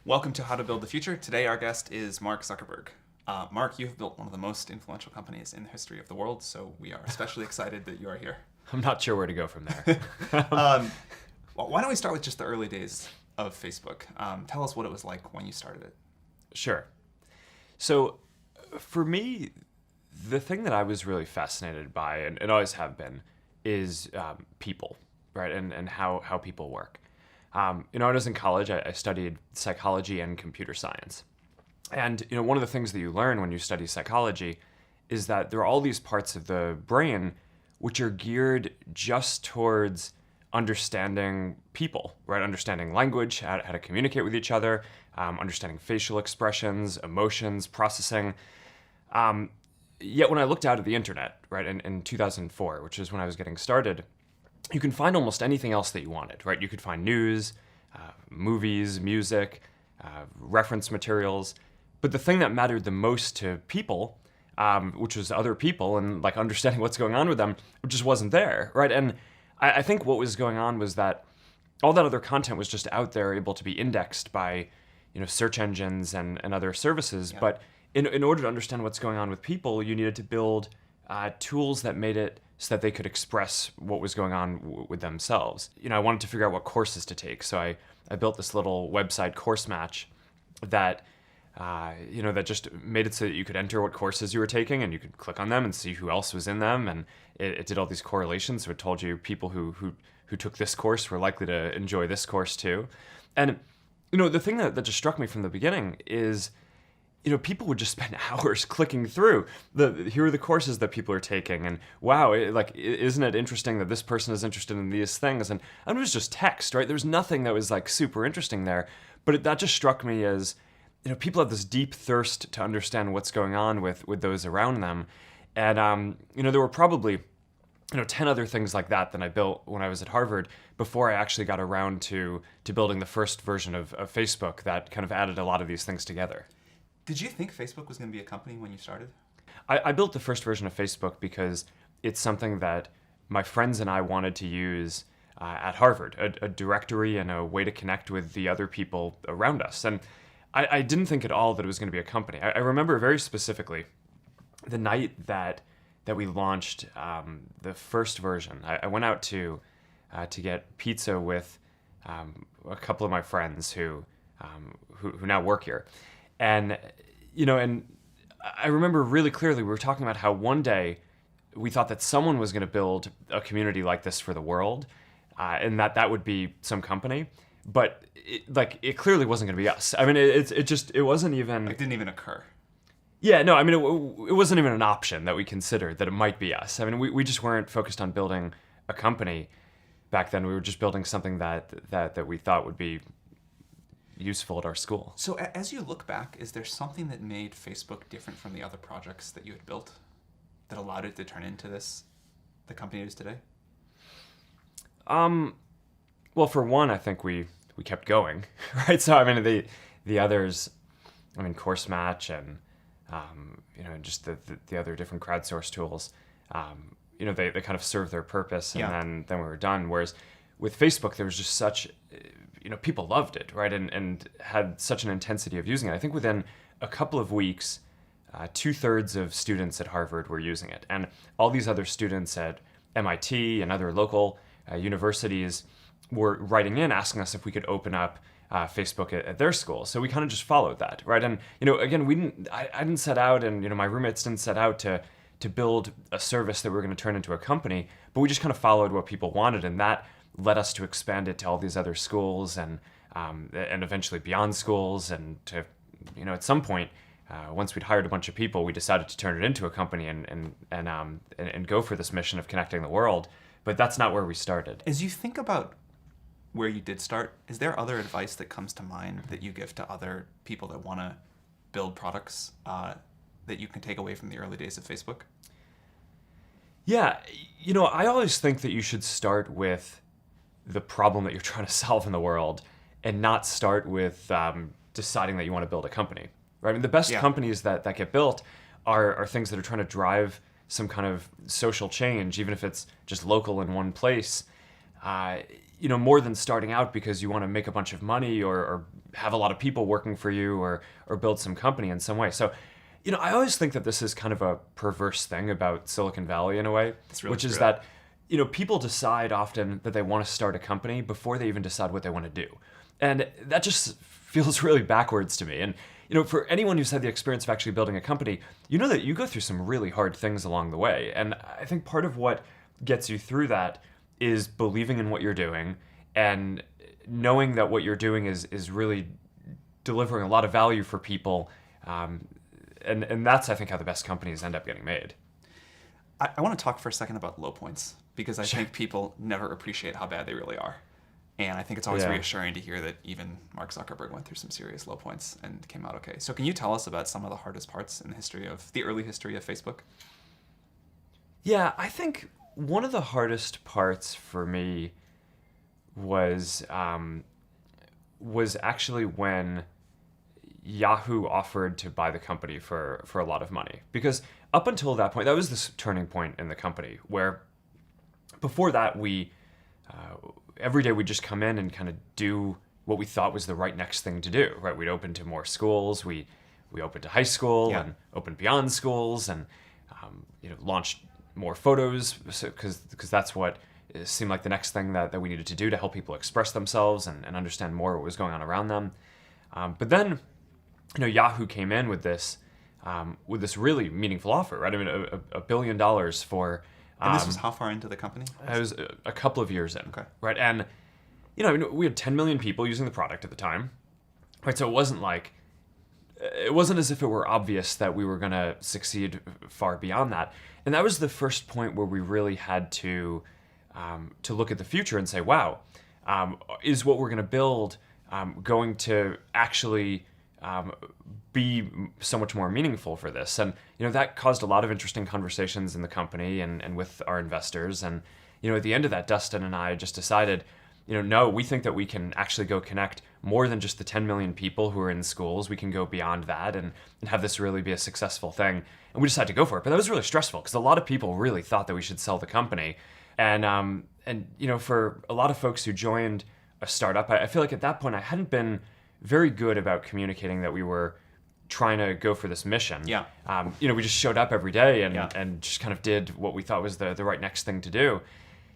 Welcome to How to Build the Future. Today our guest is Mark Zuckerberg. Mark, you have built one of the most influential companies in the history of the world, so we are especially excited that you are here. I'm not sure where to go from there. Well, why don't we start with just the early days of Facebook? Tell us what it was like when you started it. Sure. So for me, the thing that I was really fascinated by, and always have been, is people, right? And how people work. When I was in college, I studied psychology and computer science. And one of the things that you learn when you study psychology is that there are all these parts of the brain which are geared just towards understanding people, right? Understanding language, how to communicate with each other, understanding facial expressions, emotions, processing. Yet when I looked out at the internet, right, in 2004, which is when I was getting started, you can find almost anything else that you wanted, right? You could find news, movies, music, reference materials. But the thing that mattered the most to people, which was other people and like understanding what's going on with them, just wasn't there, right? And I think what was going on was that all that other content was just out there, able to be indexed by, search engines and other services. Yeah. But in order to understand what's going on with people, you needed to build tools that made it so that they could express what was going on with themselves. I wanted to figure out what courses to take, so I built this little website, Course Match, that that just made it so that you could enter what courses you were taking, and you could click on them and see who else was in them, and it did all these correlations. So it told you people who took this course were likely to enjoy this course too. And the thing that just struck me from the beginning is, people would just spend hours clicking through here are the courses that people are taking, and wow, isn't it interesting that this person is interested in these things? And it was just text, right? There was nothing that was like super interesting there, but that just struck me as, people have this deep thirst to understand what's going on with those around them. And there were probably 10 other things like that I built when I was at Harvard before I actually got around to building the first version of Facebook that kind of added a lot of these things together. Did you think Facebook was going to be a company when you started? I built the first version of Facebook because it's something that my friends and I wanted to use at Harvard, a directory and a way to connect with the other people around us. And I didn't think at all that it was going to be a company. I remember very specifically the night that we launched the first version. I went out to get pizza with a couple of my friends who now work here. And I remember really clearly we were talking about how one day we thought that someone was going to build a community like this for the world, and that would be some company. But it clearly wasn't going to be us. I mean, it wasn't even. It didn't even occur. Yeah, no, I mean, it wasn't even an option that we considered that it might be us. I mean, we just weren't focused on building a company back then. We were just building something that we thought would be useful at our school. So as you look back, is there something that made Facebook different from the other projects that you had built that allowed it to turn into the company it is today? Well, for one, I think we kept going, right? So, I mean, the others, I mean, Course Match and, just the other different crowdsourced tools, they kind of served their purpose, and then we were done. Whereas with Facebook, there was just such, people loved it, right? And had such an intensity of using it. I think within a couple of weeks, 2/3 of students at Harvard were using it. And all these other students at MIT and other local universities were writing in asking us if we could open up Facebook at their school. So we kind of just followed that, right? And again, I didn't set out, and my roommates didn't set out to build a service that we were going to turn into a company, but we just kind of followed what people wanted, and that led us to expand it to all these other schools and eventually beyond schools, and to at some point, once we'd hired a bunch of people, we decided to turn it into a company and go for this mission of connecting the world. But that's not where we started. As you think about where you did start, is there other advice that comes to mind that you give to other people that want to build products that you can take away from the early days of Facebook? Yeah, I always think that you should start with the problem that you're trying to solve in the world and not start with deciding that you want to build a company, right? I mean, the best companies that get built are things that are trying to drive some kind of social change, even if it's just local in one place, more than starting out because you want to make a bunch of money or have a lot of people working for you or build some company in some way. So, I always think that this is kind of a perverse thing about Silicon Valley in a way, That's really which is true. that, people decide often that they want to start a company before they even decide what they want to do. And that just feels really backwards to me. And, for anyone who's had the experience of actually building a company, you know that you go through some really hard things along the way. And I think part of what gets you through that is believing in what you're doing and knowing that what you're doing is really delivering a lot of value for people. And that's, I think, how the best companies end up getting made. I want to talk for a second about low points, because I think people never appreciate how bad they really are. And I think it's always Yeah. reassuring to hear that even Mark Zuckerberg went through some serious low points and came out okay. So can you tell us about some of the hardest parts in the early history of Facebook? Yeah, I think one of the hardest parts for me was actually when Yahoo offered to buy the company for a lot of money. Because up until that point, that was this turning point in the company where before that we every day we'd just come in and kind of do what we thought was the right next thing to do. Right, we'd open to more schools. We opened to high school Yeah. and opened beyond schools and launched more photos because that's what it seemed like the next thing that we needed to do to help people express themselves and understand more what was going on around them. But then, Yahoo came in with this really meaningful offer, right? I mean, $1 billion for. And this was how far into the company? It was a couple of years in, Okay. right? And we had 10 million people using the product at the time, right? So it wasn't as if it were obvious that we were going to succeed far beyond that. And that was the first point where we really had to look at the future and say, wow, is what we're going to build going to actually be so much more meaningful for this? And, that caused a lot of interesting conversations in the company and with our investors. And, at the end of that, Dustin and I just decided, no, we think that we can actually go connect more than just the 10 million people who are in schools. We can go beyond that and have this really be a successful thing. And we decided to go for it. But that was really stressful because a lot of people really thought that we should sell the company. And for a lot of folks who joined a startup, I feel like at that point I hadn't been very good about communicating that we were trying to go for this mission. Yeah. We just showed up every day Yeah. and just kind of did what we thought was the right next thing to do.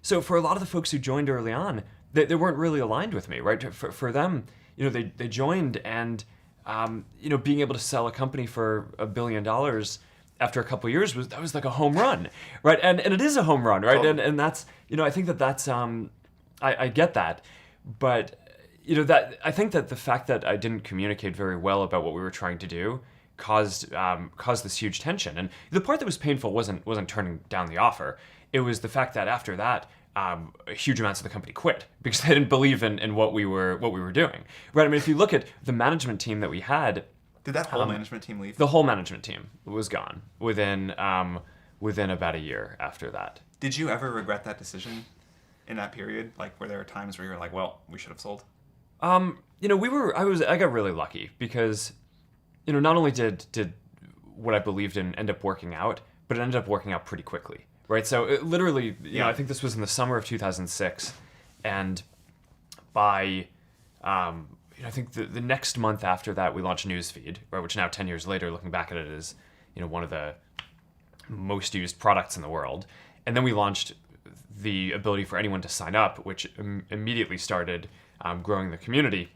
So for a lot of the folks who joined early on, they weren't really aligned with me, right? For them, they joined and, being able to sell a company for $1 billion after a couple of years was like a home run, right? And it is a home run, right? Totally. And that's, I think that's, I get that. But, that I think that the fact that I didn't communicate very well about what we were trying to do caused this huge tension. And the part that was painful wasn't turning down the offer. It was the fact that after that, huge amounts of the company quit because they didn't believe in what we were doing. Right? I mean, if you look at the management team that we had, Did that whole management team leave? the whole management team was gone within about a year after that. Did you ever regret that decision in that period? Like, were there times where you were like, well, we should have sold? I got really lucky because, not only did what I believed in end up working out, but it ended up working out pretty quickly, right? So it literally, I think this was in the summer of 2006, and by, I think the next month after that, we launched Newsfeed, right? Which now 10 years later, looking back at it, is, one of the most used products in the world. And then we launched the ability for anyone to sign up, which immediately started growing the community.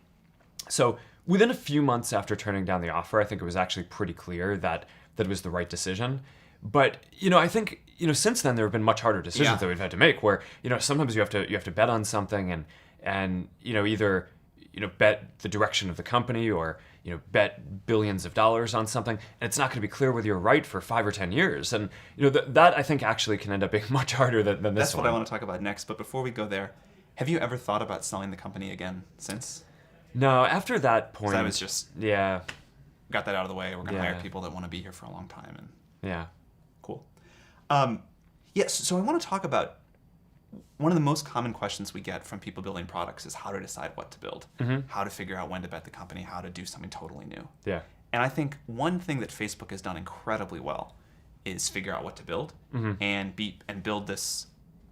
So within a few months after turning down the offer, I think it was actually pretty clear that it was the right decision. But I think since then there have been much harder decisions Yeah. that we've had to make. Where sometimes you have to bet on something and either bet the direction of the company or bet billions of dollars on something, and it's not going to be clear whether you're right for 5 or 10 years. And that I think actually can end up being much harder than this That's one. what I want to talk about next. But before we go there, have you ever thought about selling the company again since? No, after that point, 'Cause I was just yeah, got that out of the way. We're going to Yeah. hire people that want to be here for a long time. And yeah. cool. Yes, so I want to talk about one of the most common questions we get from people building products is how to decide what to build, how to figure out when to bet the company, how to do something totally new. Yeah. And I think one thing that Facebook has done incredibly well is figure out what to build and build this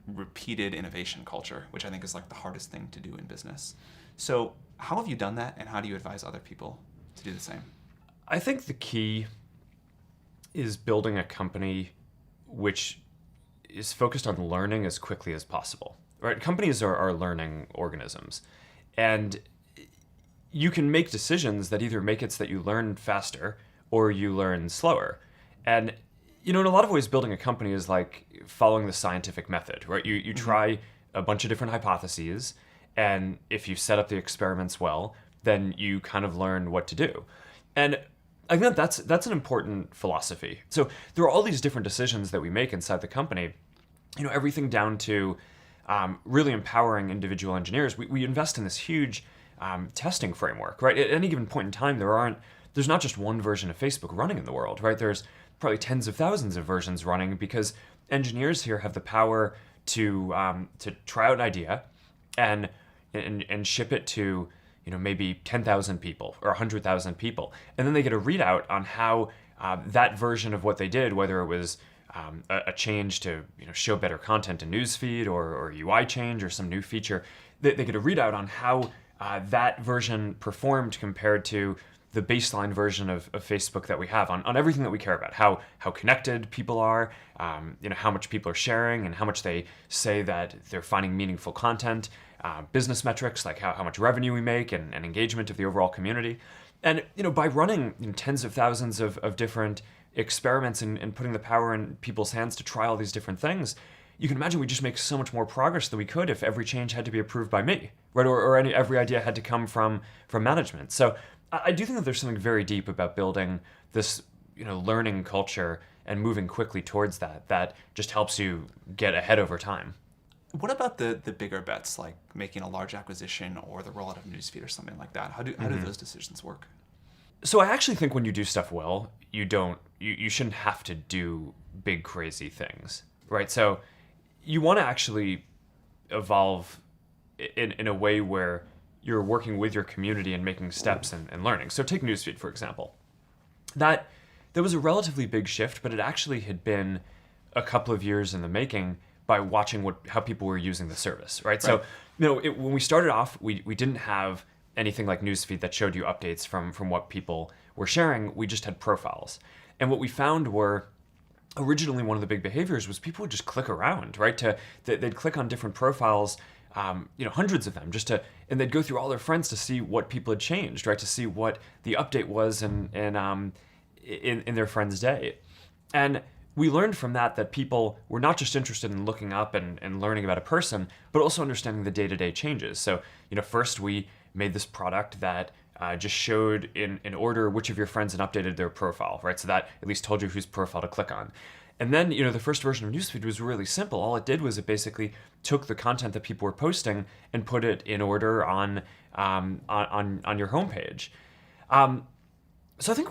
repeated innovation culture, which I think is like the hardest thing to do in business. So How have you done that, and how do you advise other people to do the same? I think the key is building a company which is focused on learning as quickly as possible. Right? Companies are learning organisms, and you can make decisions that either make it so that you learn faster or you learn slower. And in a lot of ways, building a company is like following the scientific method, right? You try a bunch of different hypotheses, and if you set up the experiments well, then you kind of learn what to do. And I think that's an important philosophy. So there are all these different decisions that we make inside the company, everything down to really empowering individual engineers. We invest in this huge testing framework, right? At any given point in time, there's not just one version of Facebook running in the world, right? There's probably tens of thousands of versions running because engineers here have the power to try out an idea and ship it to maybe 10,000 people or 100,000 people, and then they get a readout on how that version of what they did, whether it was a change to show better content in newsfeed or UI change or some new feature, they get a readout on how that version performed compared to the baseline version of Facebook that we have on everything that we care about, how connected people are, how much people are sharing and how much they say that they're finding meaningful content, business metrics like how much revenue we make and engagement of the overall community. And by running tens of thousands of different experiments and putting the power in people's hands to try all these different things, you can imagine we just make so much more progress than we could if every change had to be approved by me, right? Or every idea had to come from management. So I do think that there's something very deep about building this, learning culture and moving quickly towards that just helps you get ahead over time. What about the bigger bets, like making a large acquisition or the rollout of newsfeed or something like that? How do those decisions work? So I actually think when you do stuff well, you shouldn't have to do big crazy things, right? So you want to actually evolve in a way where you're working with your community and making steps and learning. So take newsfeed, for example. That was a relatively big shift, but it actually had been a couple of years in the making by watching how people were using the service, right? So when we started off, we didn't have anything like newsfeed that showed you updates from what people were sharing. We just had profiles. And what we found were originally one of the big behaviors was people would just click around, right? They'd click on different profiles, hundreds of them, and they'd go through all their friends to see what people had changed, right? To see what the update was in their friend's day. And we learned from that people were not just interested in looking up and learning about a person, but also understanding the day-to-day changes. So, first we made this product that just showed in order which of your friends had updated their profile, right? So that at least told you whose profile to click on. And then, the first version of newsfeed was really simple. All it did was it basically took the content that people were posting and put it in order on your homepage. So I think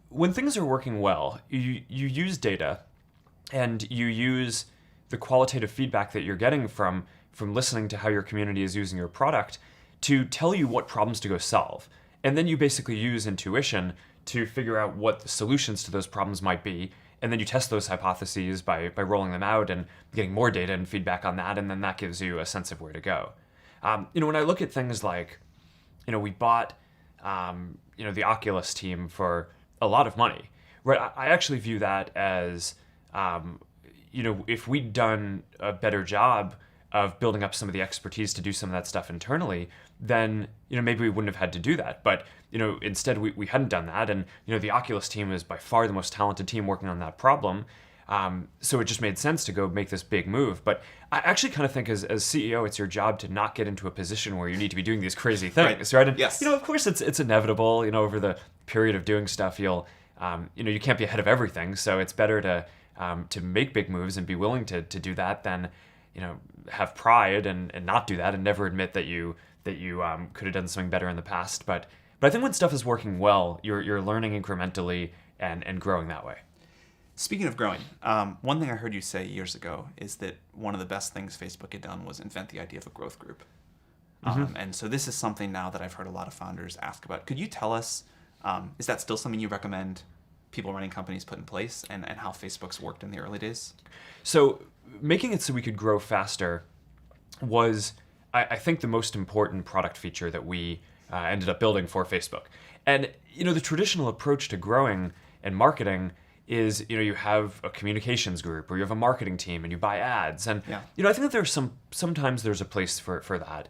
when things are working well, you use data and you use the qualitative feedback that you're getting from listening to how your community is using your product to tell you what problems to go solve. And then you basically use intuition to figure out what the solutions to those problems might be. And then you test those hypotheses by rolling them out and getting more data and feedback on that. And then that gives you a sense of where to go. When I look at things like, we bought, the Oculus team for a lot of money, right? I actually view that as, if we'd done a better job of building up some of the expertise to do some of that stuff internally, then, maybe we wouldn't have had to do that. But, instead we hadn't done that. And, the Oculus team is by far the most talented team working on that problem. So it just made sense to go make this big move. But I actually kind of think as CEO, it's your job to not get into a position where you need to be doing these crazy things, right? And, yes. Of course it's inevitable, over the period of doing stuff, you'll, you can't be ahead of everything. So it's better to make big moves and be willing to do that than, have pride and not do that and never admit that you could have done something better in the past. But I think when stuff is working well, you're learning incrementally and growing that way. Speaking of growing, one thing I heard you say years ago is that one of the best things Facebook had done was invent the idea of a growth group. And so this is something now that I've heard a lot of founders ask about. Could you tell us, is that still something you recommend people running companies put in place and how Facebook's worked in the early days? So making it so we could grow faster was I think the most important product feature that we ended up building for Facebook. And the traditional approach to growing and marketing is you have a communications group or you have a marketing team and you buy ads. And I think that there's sometimes there's a place for that,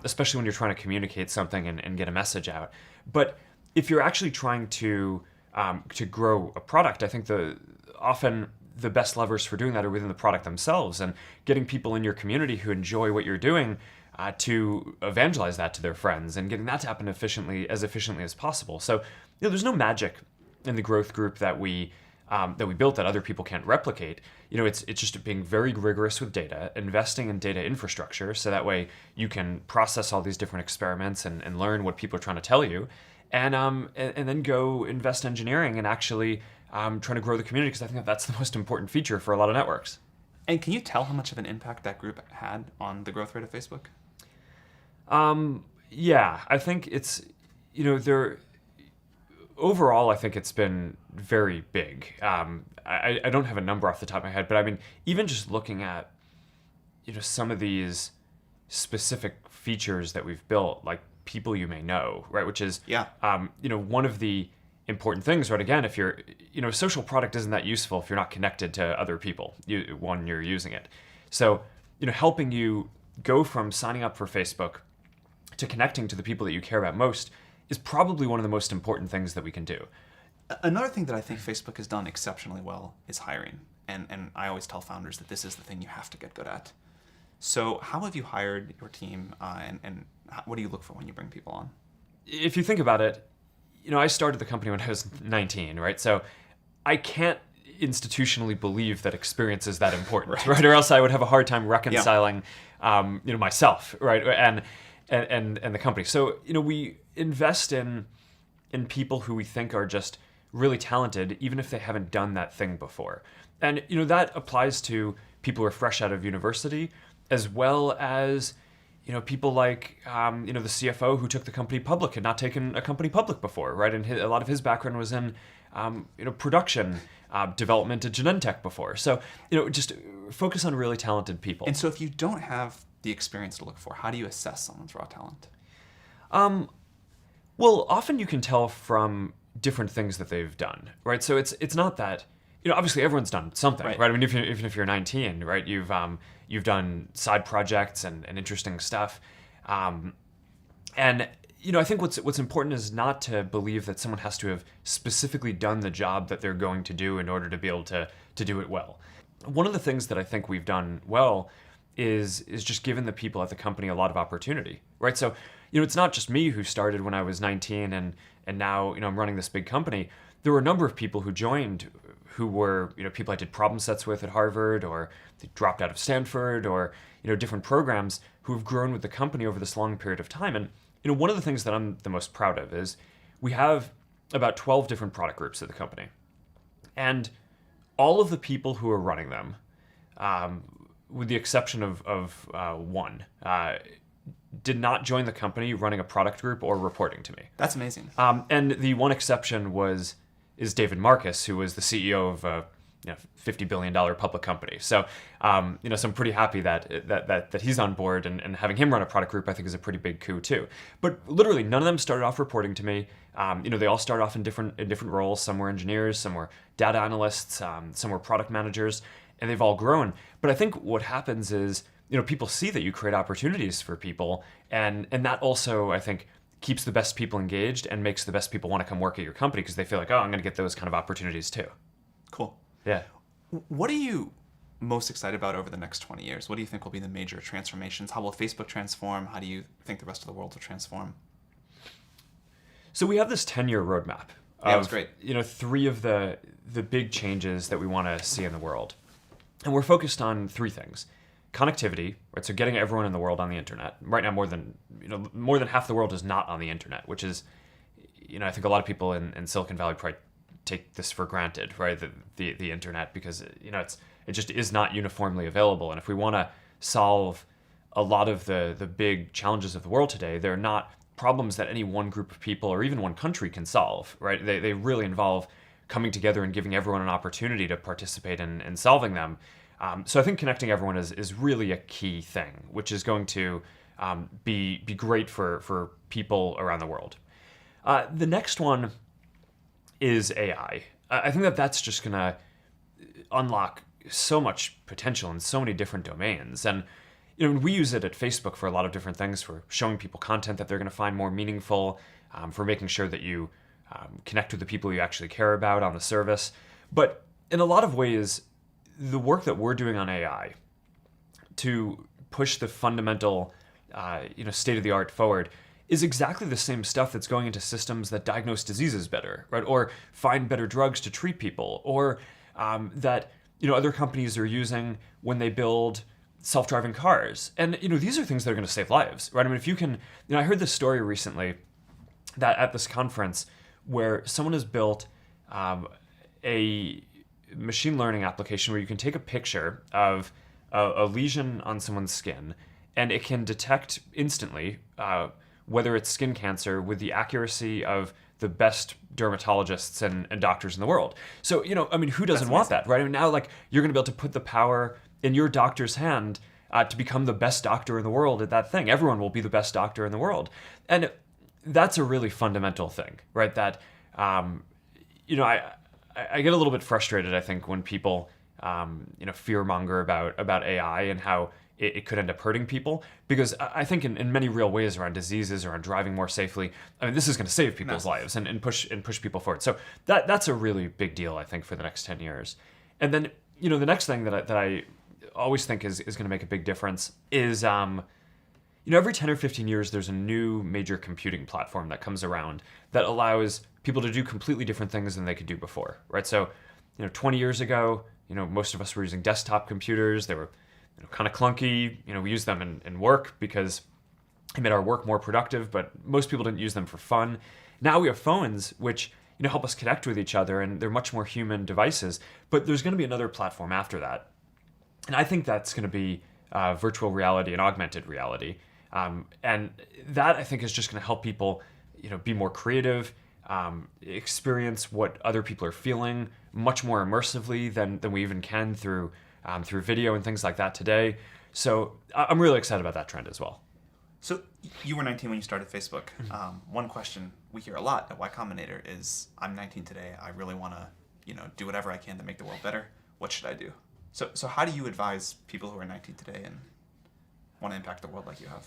especially when you're trying to communicate something and get a message out. But if you're actually trying to grow a product, I think often the best levers for doing that are within the product themselves and getting people in your community who enjoy what you're doing to evangelize that to their friends and getting that to happen as efficiently as possible. So there's no magic in the growth group that we built that other people can't replicate. It's just being very rigorous with data, investing in data infrastructure, so that way you can process all these different experiments and learn what people are trying to tell you, and then go invest in engineering and actually trying to grow the community, because I think that's the most important feature for a lot of networks. And can you tell how much of an impact that group had on the growth rate of Facebook? Yeah, I think it's overall, I think it's been very big. I don't have a number off the top of my head, but I mean, even just looking at, some of these specific features that we've built, like people you may know, right? Which is, one of the important things, right? Again, if you're, a social product isn't that useful if you're not connected to other people when you're using it. So, helping you go from signing up for Facebook to connecting to the people that you care about most is probably one of the most important things that we can do. Another thing that I think Facebook has done exceptionally well is hiring. And I always tell founders that this is the thing you have to get good at. So how have you hired your team, and what do you look for when you bring people on? If you think about it, I started the company when I was 19, right? So I can't institutionally believe that experience is that important, right? Or else I would have a hard time reconciling, myself, right? And the company. So, we invest in people who we think are just really talented, even if they haven't done that thing before. And, that applies to people who are fresh out of university, as well as, people like, the CFO who took the company public, had not taken a company public before, right? And a lot of his background was in, production, development at Genentech before. So, just focus on really talented people. And so if you don't have the experience to look for, how do you assess someone's raw talent? Well, often you can tell from different things that they've done, right? So it's not that, obviously everyone's done something, right? I mean, even if you're 19, right, you've done side projects and interesting stuff, and I think what's important is not to believe that someone has to have specifically done the job that they're going to do in order to be able to do it well. One of the things that I think we've done well is just given the people at the company a lot of opportunity, right? So, it's not just me who started when I was 19 and now, I'm running this big company. There were a number of people who joined who were, people I did problem sets with at Harvard, or they dropped out of Stanford, or, different programs, who have grown with the company over this long period of time. And, one of the things that I'm the most proud of is we have about 12 different product groups at the company. And all of the people who are running them, with the exception of one, did not join the company running a product group or reporting to me. That's amazing. And the one exception is David Marcus, who was the CEO of a $50 billion public company. So, so I'm pretty happy that he's on board, and having him run a product group, I think, is a pretty big coup too. But literally, none of them started off reporting to me. They all started off in different roles. Some were engineers, some were data analysts, some were product managers, and they've all grown. But I think what happens is, people see that you create opportunities for people, and that also, I think, keeps the best people engaged and makes the best people want to come work at your company, because they feel like, oh, I'm going to get those kind of opportunities too. Cool. Yeah. What are you most excited about over the next 20 years? What do you think will be the major transformations? How will Facebook transform? How do you think the rest of the world will transform? So we have this 10-year roadmap. That was great. 3 of the big changes that we want to see in the world. And we're focused on 3 things. Connectivity, right? So getting everyone in the world on the internet. Right now, more than half the world is not on the internet, which is, I think a lot of people in Silicon Valley probably take this for granted, right? The internet, because it just is not uniformly available. And if we want to solve a lot of the big challenges of the world today, they're not problems that any one group of people or even one country can solve, right? They really involve coming together and giving everyone an opportunity to participate in solving them. So I think connecting everyone is really a key thing, which is going to be great for people around the world. The next one is AI. I think that that's just going to unlock so much potential in so many different domains. And we use it at Facebook for a lot of different things, for showing people content that they're going to find more meaningful, for making sure that you connect with the people you actually care about on the service. But in a lot of ways, the work that we're doing on AI to push the fundamental, state of the art forward is exactly the same stuff that's going into systems that diagnose diseases better, right? Or find better drugs to treat people, or that other companies are using when they build self-driving cars. And these are things that are going to save lives, right? I mean, if you can, I heard this story recently that at this conference where someone has built a machine learning application where you can take a picture of a lesion on someone's skin, and it can detect instantly whether it's skin cancer with the accuracy of the best dermatologists and doctors in the world. So, who doesn't want that, right? I mean, now, you're going to be able to put the power in your doctor's hand to become the best doctor in the world at that thing. Everyone will be the best doctor in the world. And that's a really fundamental thing, right? That, I get a little bit frustrated, I think, when people, fearmonger about AI and how it could end up hurting people, because I think in many real ways around diseases, around driving more safely, this is going to save people's lives and push people forward. So that's a really big deal, I think, for the next 10 years. And then, the next thing that I always think is going to make a big difference is, every 10 or 15 years, there's a new major computing platform that comes around that allows people to do completely different things than they could do before, right? So, 20 years ago, most of us were using desktop computers. They were kind of clunky. We used them in work because it made our work more productive, but most people didn't use them for fun. Now we have phones, which help us connect with each other, and they're much more human devices. But there's going to be another platform after that, and I think that's going to be virtual reality and augmented reality. And that, I think, is just going to help people, be more creative, experience what other people are feeling much more immersively than we even can through video and things like that today. So I'm really excited about that trend as well. So you were 19 when you started Facebook. One question we hear a lot at Y Combinator is, I'm 19 today. I really want to, do whatever I can to make the world better. What should I do? So how do you advise people who are 19 today and want to impact the world like you have?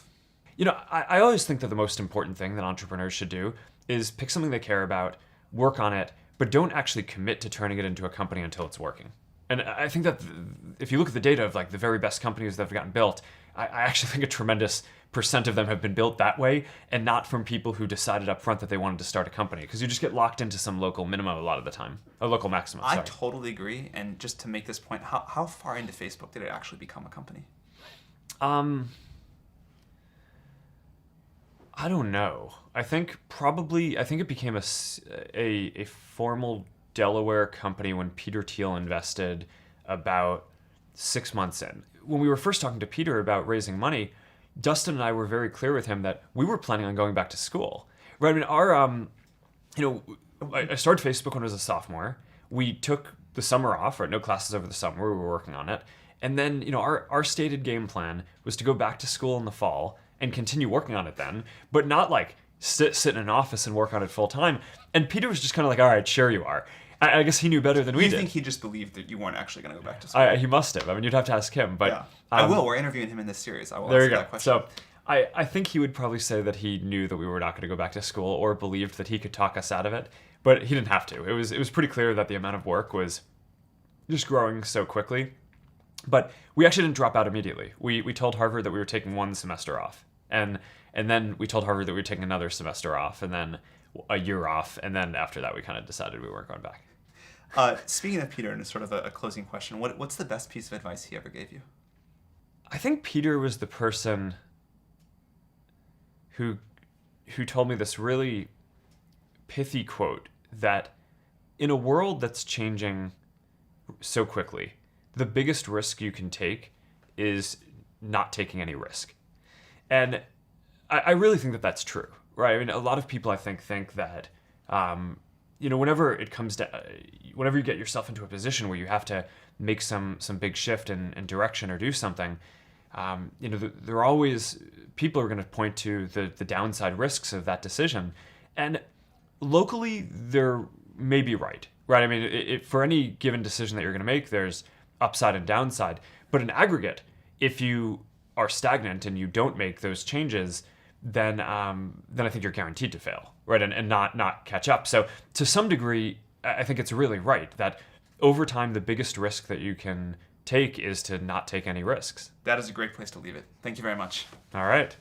I always think that the most important thing that entrepreneurs should do is pick something they care about, work on it, but don't actually commit to turning it into a company until it's working. And I think that if you look at the data of the very best companies that have gotten built, I actually think a tremendous % of them have been built that way, and not from people who decided up front that they wanted to start a company, because you just get locked into some local minimum a lot of the time, a local maximum. I totally agree. And just to make this point, how far into Facebook did it actually become a company? I don't know. I think it became a formal Delaware company when Peter Thiel invested about 6 months in. When we were first talking to Peter about raising money, Dustin and I were very clear with him that we were planning on going back to school. Right? I mean, I started Facebook when I was a sophomore. We took the summer off, right? No classes over the summer. We were working on it. And then, our stated game plan was to go back to school in the fall and continue working on it then, but not sit in an office and work on it full time. And Peter was just kind of all right, sure you are. I guess he knew better than we did. You think he just believed that you weren't actually going to go back to school? He must have. I mean, you'd have to ask him. But yeah. I will. We're interviewing him in this series. I will there ask you go. That question. So I think he would probably say that he knew that we were not going to go back to school, or believed that he could talk us out of it. But he didn't have to. It was pretty clear that the amount of work was just growing so quickly. But we actually didn't drop out immediately. We told Harvard that we were taking 1 semester off. And then we told Harvard that we were taking another semester off, and then a year off. And then after that, we kind of decided we weren't going back. Speaking of Peter, and sort of a closing question, what's the best piece of advice he ever gave you? I think Peter was the person who told me this really pithy quote that in a world that's changing so quickly, the biggest risk you can take is not taking any risk. And I really think that that's true, right? I mean, a lot of people, I think that, whenever it comes to, whenever you get yourself into a position where you have to make some big shift in direction or do something, there are always people are going to point to the downside risks of that decision, and locally they're maybe right. I mean, for any given decision that you're going to make, there's upside and downside. But in aggregate, if you are stagnant and you don't make those changes, then I think you're guaranteed to fail, right? And not catch up. So to some degree, I think it's really right that over time, the biggest risk that you can take is to not take any risks. That is a great place to leave it. Thank you very much. All right.